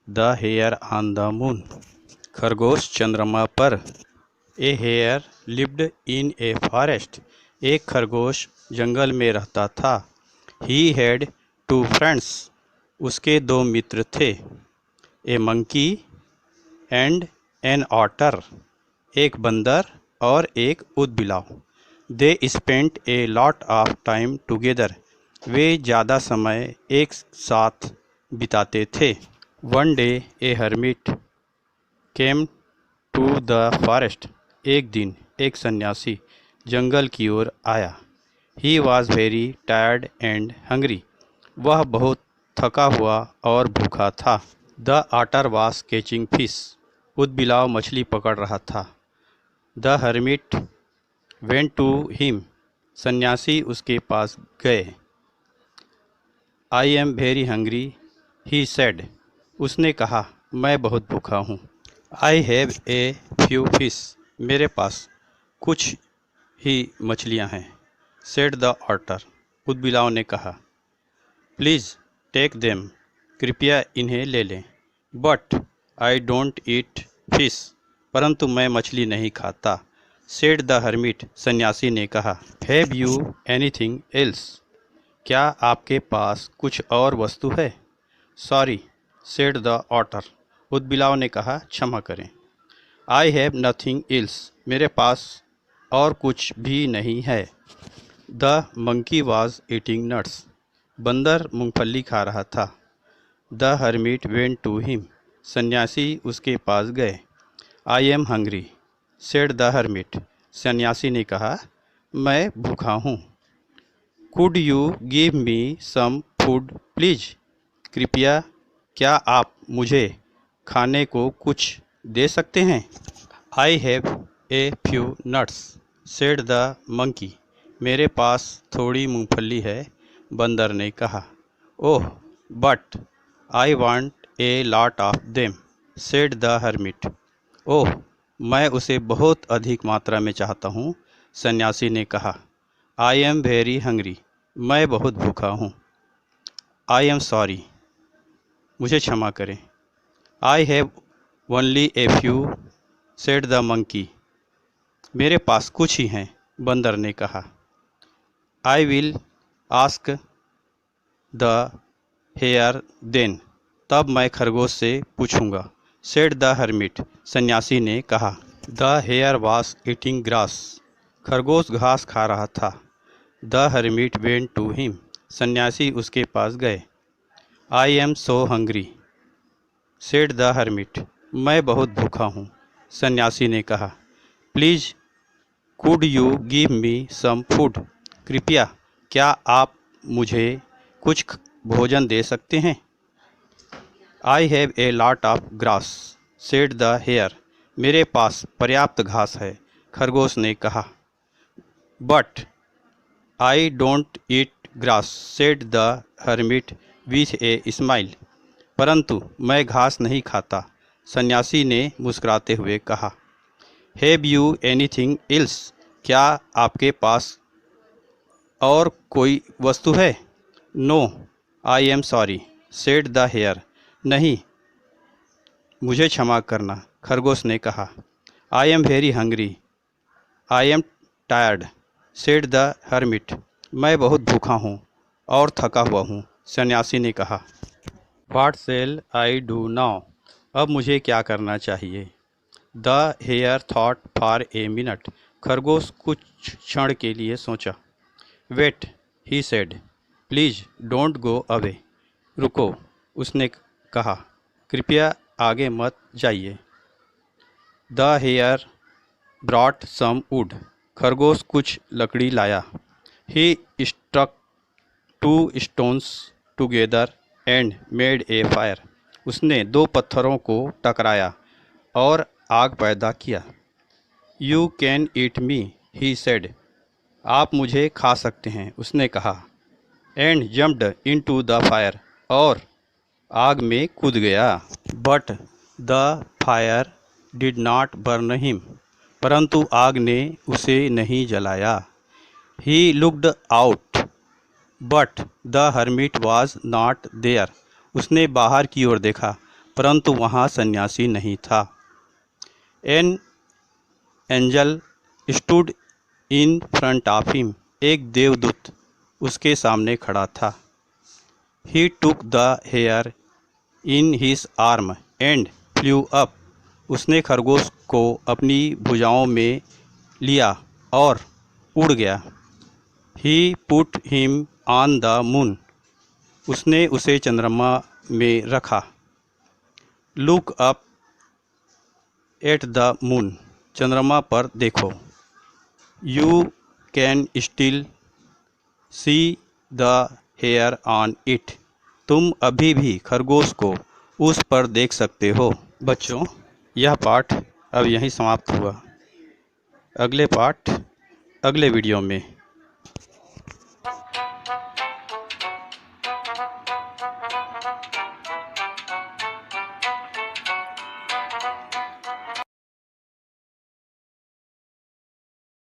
The hare on the moon. खरगोश चंद्रमा पर। A hare lived in a forest. एक खरगोश जंगल में रहता था। He had two friends. उसके दो मित्र थे। A monkey and an otter. एक बंदर और एक ऊदबिलाव। They spent a lot of time together. वे ज़्यादा समय एक साथ बिताते थे। One day a hermit came to the forest. एक दिन एक सन्यासी जंगल की ओर आया। He was very tired and hungry. वह बहुत थका हुआ और भूखा था। The otter was catching fish. ऊदबिलाव मछली पकड़ रहा था। The hermit went to him. सन्यासी उसके पास गए। I am very hungry he said. उसने कहा, मैं बहुत भूखा हूँ। I have a few fish. मेरे पास कुछ ही मछलियाँ हैं। Said the otter. ऊदबिलाव ने कहा, प्लीज़ टेक देम। कृपया इन्हें ले लें। But I don't eat fish. परंतु मैं मछली नहीं खाता। Said the hermit. सन्यासी ने कहा, हैव यू एनीथिंग एल्स। क्या आपके पास कुछ और वस्तु है? Sorry said the otter. ऊदबिलाव ने कहा, क्षमा करें। I have nothing else. मेरे पास और कुछ भी नहीं है। The monkey was eating nuts. बंदर मूंगफली खा रहा था। The hermit went to him. सन्यासी उसके पास गए। I am hungry said the hermit. सन्यासी ने कहा, मैं भूखा हूँ। Could you give me some food please. कृपया क्या आप मुझे खाने को कुछ दे सकते हैं? I have a few nuts said the monkey. मेरे पास थोड़ी मूंगफली है। बंदर ने कहा, oh but I want a lot of them said the hermit. ओह मैं उसे बहुत अधिक मात्रा में चाहता हूँ। सन्यासी ने कहा, आई एम वेरी हंग्री। मैं बहुत भूखा हूँ। I am sorry. मुझे क्षमा करें। I have only a few said the monkey. मेरे पास कुछ ही हैं। बंदर ने कहा, I will ask the hare then. तब मैं खरगोश से पूछूंगा। Said the hermit. सन्यासी ने कहा। The hare was eating grass. खरगोश घास खा रहा था। The hermit went to him. सन्यासी उसके पास गए। I am so hungry said the hermit. मैं बहुत भूखा हूँ। सन्यासी ने कहा, please could you give me some food. कृपया क्या आप मुझे कुछ भोजन दे सकते हैं? I have a lot of grass said the hare. मेरे पास पर्याप्त घास है। खरगोश ने कहा। But I don't eat grass said the hermit with a smile. परंतु मैं घास नहीं खाता। सन्यासी ने मुस्कुराते हुए कहा। Have you anything else. क्या आपके पास और कोई वस्तु है? No I am sorry said the hare. नहीं मुझे क्षमा करना। खरगोश ने कहा। I am very hungry I am tired said the hermit. मैं बहुत भूखा हूँ और थका हुआ हूँ। सन्यासी ने कहा। What shall I do now. अब मुझे क्या करना चाहिए? The hare thought for a minute. खरगोश कुछ क्षण के लिए सोचा। Wait he said please don't go away. रुको उसने कहा, कृपया आगे मत जाइए। The hare brought some wood. खरगोश कुछ लकड़ी लाया। He struck two stones together and made a fire. उसने दो पत्थरों को टकराया और आग पैदा किया। You can eat me he said. आप मुझे खा सकते हैं उसने कहा। And jumped into the fire. और आग में कूद गया। But the fire did not burn him. परंतु आग ने उसे नहीं जलाया। He looked out but the hermit was not there. उसने बाहर की ओर देखा परंतु वहाँ सन्यासी नहीं था। An angel stood in front of him, एक देवदूत उसके सामने खड़ा था। He took the hare in his arm and flew up, उसने खरगोश को अपनी भुजाओं में लिया और उड़ गया। He put him on the moon, उसने उसे चंद्रमा में रखा। Look up at the moon, चंद्रमा पर देखो। You can still see the hare on it, तुम अभी भी खरगोश को उस पर देख सकते हो। बच्चों, यह पाठ अब यहीं समाप्त हुआ। अगले पाठ अगले वीडियो में।